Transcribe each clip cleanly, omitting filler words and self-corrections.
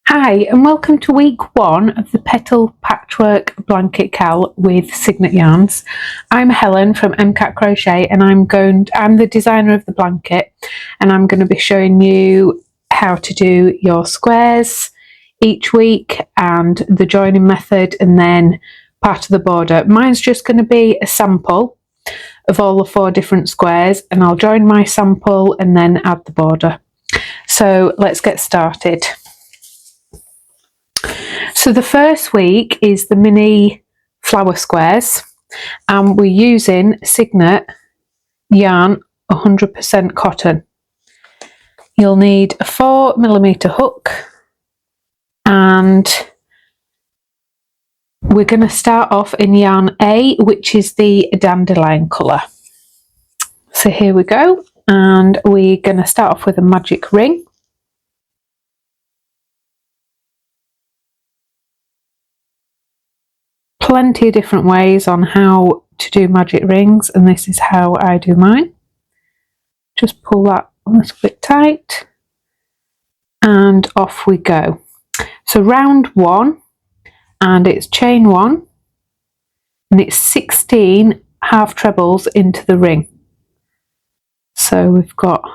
Hi and welcome to week 1 of the Petal Patchwork Blanket Cal with Cygnet Yarns. I'm Helen from MCAT Crochet and I'm the designer of the blanket, and I'm going to be showing you how to do your squares each week and the joining method and then part of the border. Mine's just going to be a sample of all the 4 different squares, and I'll join my sample and then add the border. So let's get started. So the first week is the mini flower squares, and we're using Cygnet Yarn 100% cotton. You'll need a 4mm hook, and we're going to start off in yarn A, which is the dandelion colour. So here we go, and we're going to start off with a magic ring. Plenty of different ways on how to do magic rings, and this is how I do mine. Just pull that a little bit tight and off we go. So round 1, and it's chain 1, and it's 16 half trebles into the ring. So we've got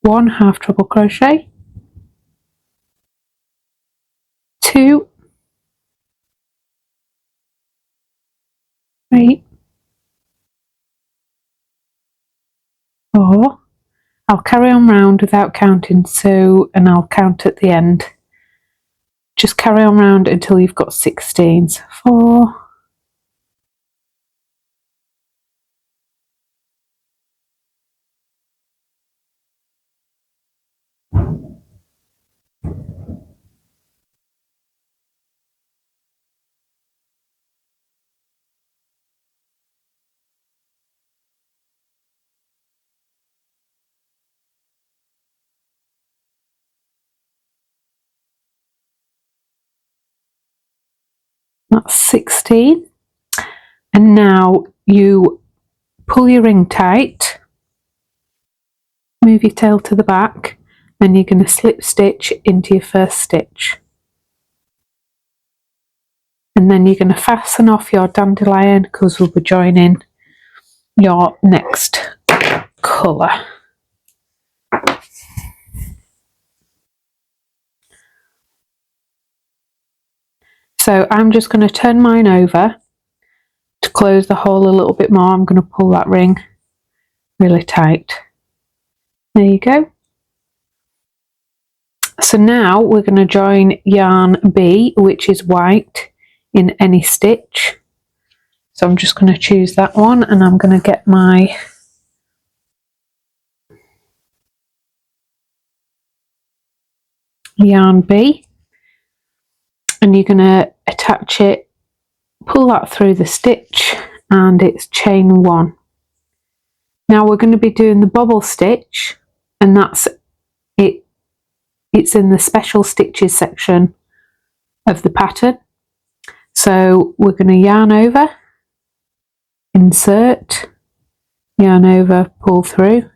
1 half treble crochet, 2, 3, 4. I'll carry on round without counting, and I'll count at the end. Just carry on round until you've got 16s. 4, that's 16. And now you pull your ring tight, move your tail to the back, then you're going to slip stitch into your first stitch. And then you're going to fasten off your dandelion because we'll be joining your next colour. So I'm just going to turn mine over to close the hole a little bit more. I'm going to pull that ring really tight. There you go. So now we're going to join yarn B, which is white, in any stitch. So I'm just going to choose that one, and I'm going to get my yarn B, and you're going to attach it, pull that through the stitch, and it's chain 1. Now we're going to be doing the bobble stitch, and that's it. It's in the special stitches section of the pattern. So we're going to yarn over, insert, yarn over, pull through,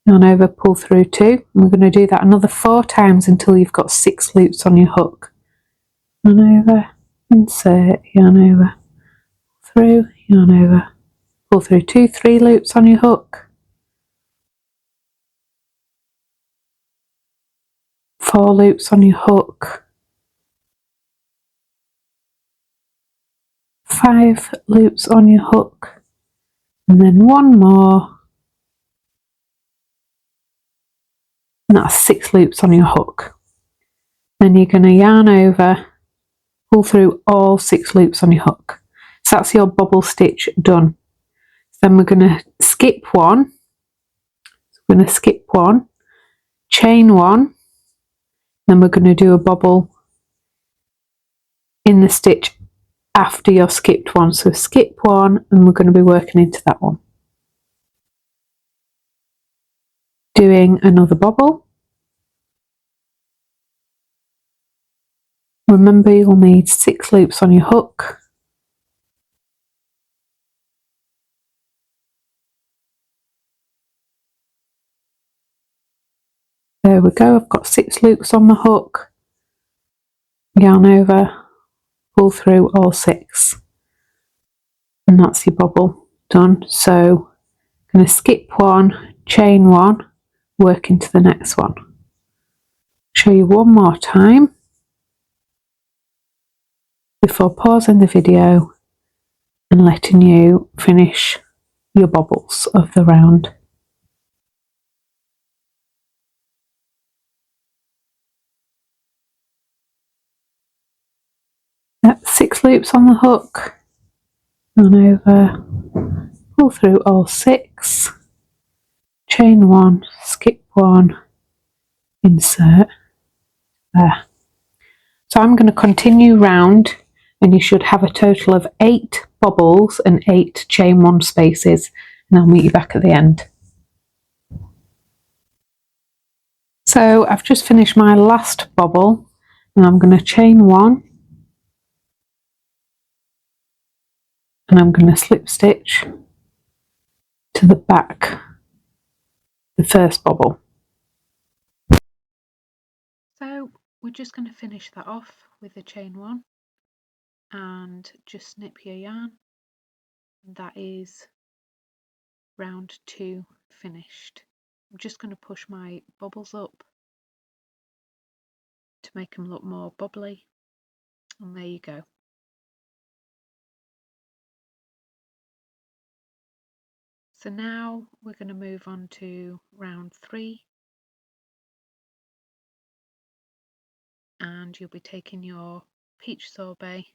yarn over, pull through 2. And we're going to do that another 4 times until you've got 6 loops on your hook. Yarn over, insert, yarn over, through, yarn over, pull through 2, 3 loops on your hook, 4 loops on your hook, 5 loops on your hook, and then 1 more, and that's 6 loops on your hook. Then you're going to yarn over, pull through all 6 loops on your hook. So that's your bobble stitch done. Then we're going to skip 1. So we're going to skip 1, chain 1, then we're going to do a bobble in the stitch after your skipped 1. So skip 1, and we're going to be working into that one. Doing another bobble. Remember, you'll need 6 loops on your hook. There we go, I've got 6 loops on the hook, yarn over, pull through all 6, and that's your bobble done. So I'm going to skip 1, chain 1, work into the next one. Show you one more time before pausing the video and letting you finish your bobbles of the round. That's 6 loops on the hook, yarn over, pull through all 6, chain 1, skip 1, insert there. So I'm going to continue round, and you should have a total of 8 bobbles and 8 chain 1 spaces, and I'll meet you back at the end. So I've just finished my last bobble, and I'm going to chain 1, and I'm going to slip stitch to the back, the first bobble. So we're just going to finish that off with the chain 1 and just snip your yarn. That is round 2 finished. I'm just going to push my bobbles up to make them look more bubbly, and there you go. So now we're going to move on to round 3, and you'll be taking your peach sorbet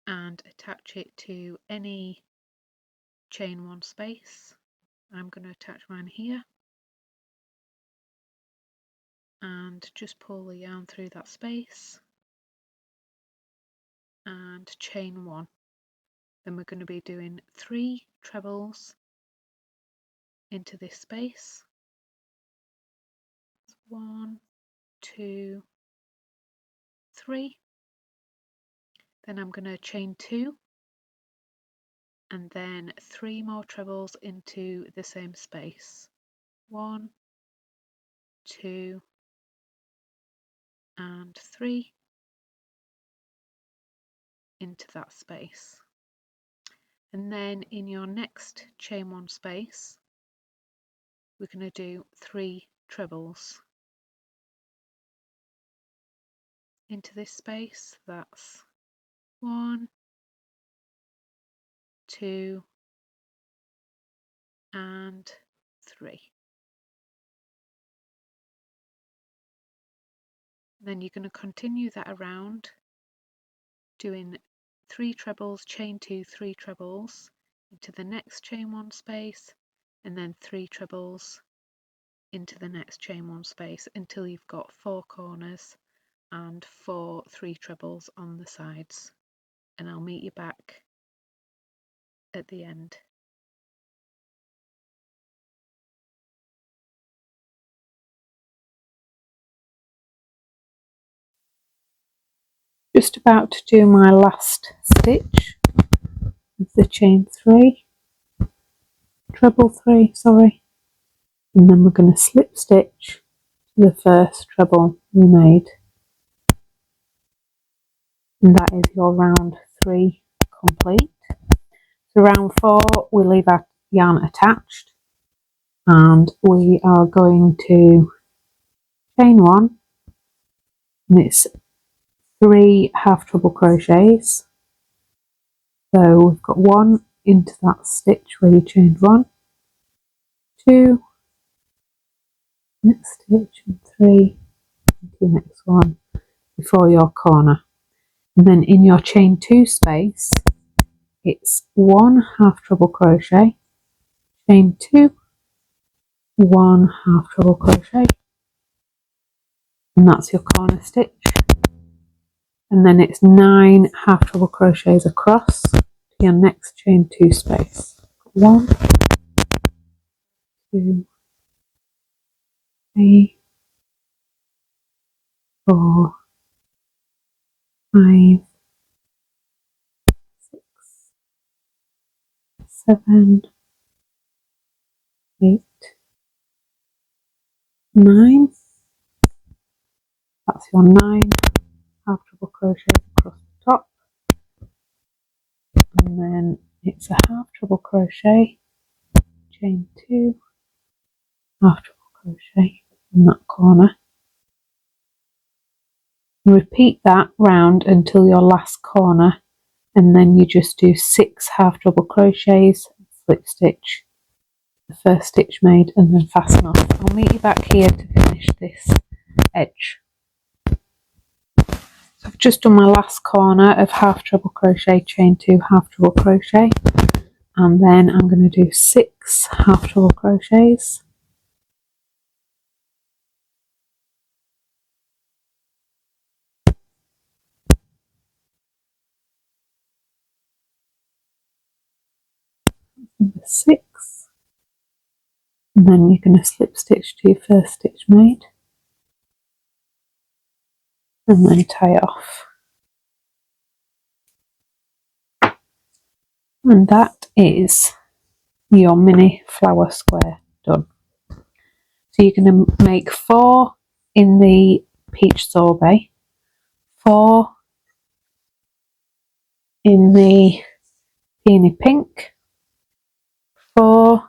and attach it to any chain 1 space. I'm going to attach mine here and just pull the yarn through that space and chain 1. Then we're going to be doing 3 trebles into this space. 1, 2, 3. Then I'm going to chain 2 and then 3 more trebles into the same space. 1, 2 and 3 into that space. And then in your next chain 1 space, we're going to do 3 trebles into this space. That's 1, 2 and 3. Then you're going to continue that around, doing 3 trebles, chain 2, 3 trebles into the next chain 1 space, and then 3 trebles into the next chain 1 space until you've got 4 corners and 4 3 trebles on the sides, and I'll meet you back at the end. Just about to do my last stitch of the chain 3, treble 3, sorry, and then we're going to slip stitch to the first treble we made, and that is your round 3 complete. So round 4 we leave our yarn attached, and we are going to chain 1, and it's 3 half treble crochets. So we've got 1 into that stitch where you chained 1, 2, next stitch, and 3 into the next one before your corner. And then in your chain 2 space, it's 1 half treble crochet, chain 2, 1 half treble crochet, and that's your corner stitch. And then it's 9 half treble crochets across to your next chain 2 space. 1, 2, 3, 4, 5, 6, 7, 8, 9. That's your 9 half double crochets across the top, and then it's a half double crochet, chain 2, half double crochet in that corner. Repeat that round until your last corner, and then you just do 6 half double crochets, slip stitch the first stitch made, and then fasten off. I'll meet you back here to finish this edge. So I've just done my last corner of half double crochet, chain 2, half double crochet, and then I'm going to do 6 half double crochets, number 6, and then you're going to slip stitch to your first stitch made, and then tie it off. And that is your mini flower square done. So you're going to make 4 in the peach sorbet, 4 in the peony pink, 4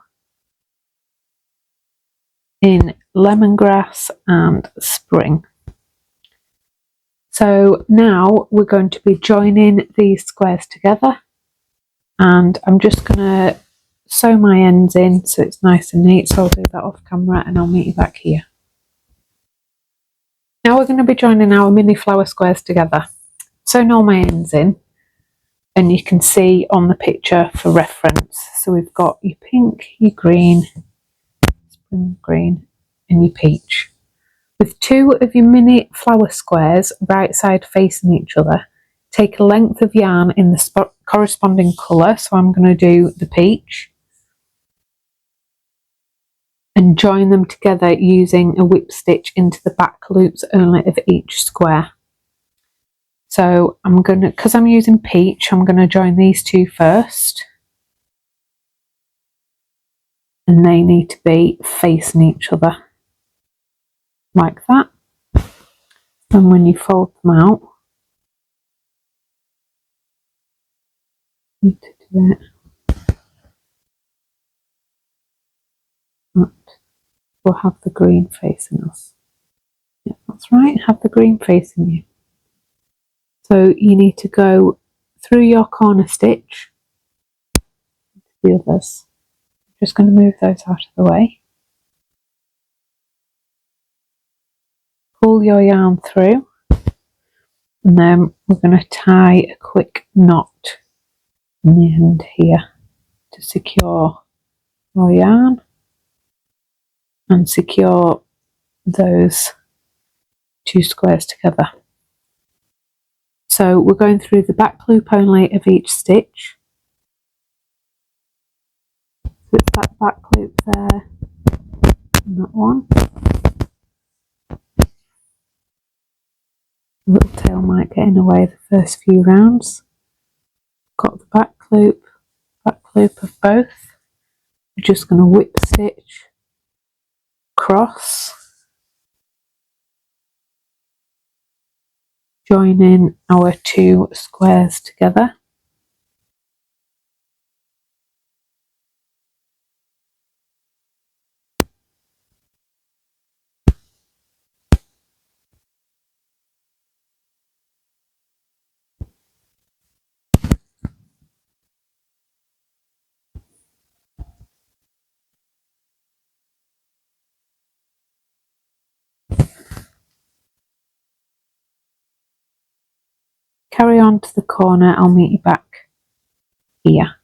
in lemongrass and spring. So now we're going to be joining these squares together, and I'm just going to sew my ends in so it's nice and neat, so I'll do that off camera and I'll meet you back here. Now we're going to be joining our mini flower squares together. Sewn all my ends in, and you can see on the picture for reference. So we've got your pink, your green, spring green, and your peach. With 2 of your mini flower squares right side facing each other, take a length of yarn in the corresponding colour, so I'm going to do the peach, and join them together using a whip stitch into the back loops only of each square. So I'm going to, because I'm using peach, I'm going to join these 2 first, and they need to be facing each other like that. And when you fold them out, you need to do it right. We'll have the green facing us. Yeah, that's right, have the green facing you. So you need to go through your corner stitch, the others. I'm just going to move those out of the way. Pull your yarn through, and then we're going to tie a quick knot in the end here to secure your yarn and secure those 2 squares together. So we're going through the back loop only of each stitch. So it's that back loop there and that one. The little tail might get in the way of the first few rounds. Got the back loop of both. We're just going to whip stitch across, joining our 2 squares together. Carry on to the corner, I'll meet you back here.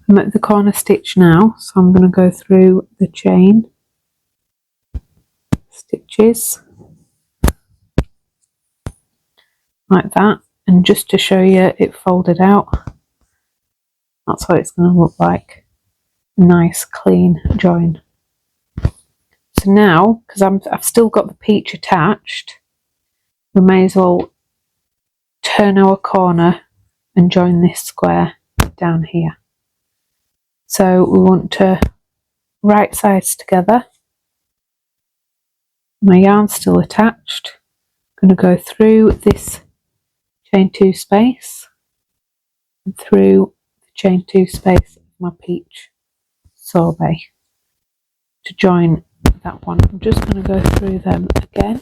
I'm at the corner stitch now, so I'm going to go through the chain stitches like that, and just to show you it folded out, that's what it's going to look like. A nice clean join. So now, because I've still got the peach attached, we may as well turn our corner and join this square down here. So we want to right sides together, My yarn's still attached. I'm going to go through this chain 2 space and through the chain 2 space of my peach sorbet to join that one. I'm just going to go through them again,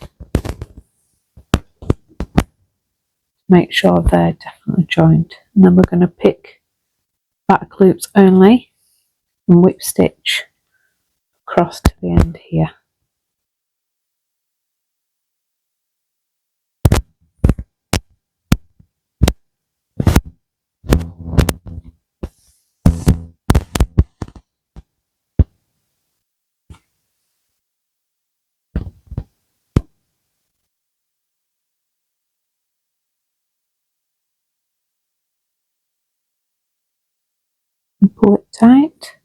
make sure they're definitely joined, and then we're going to pick back loops only and whip stitch across to the end here. And pull it tight.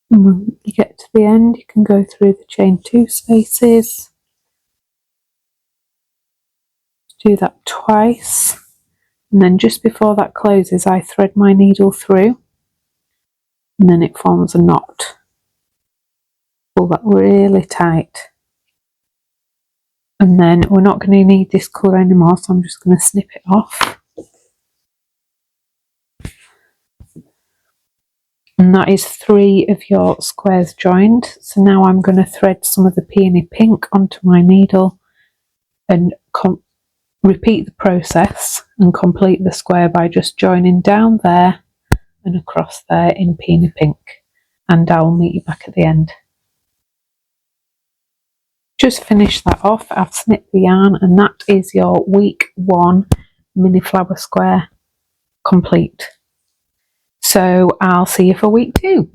And when you get to the end, you can go through the chain 2 spaces. Do that twice, and then just before that closes, I thread my needle through, and then it forms a knot. Pull that really tight. And then we're not going to need this colour anymore, so I'm just going to snip it off. And that is 3 of your squares joined. So now I'm going to thread some of the peony pink onto my needle and repeat the process and complete the square by just joining down there and across there in peony pink. And I'll meet you back at the end. Just finish that off. I've snipped the yarn, and that is your week 1 mini flower square complete. So I'll see you for week 2.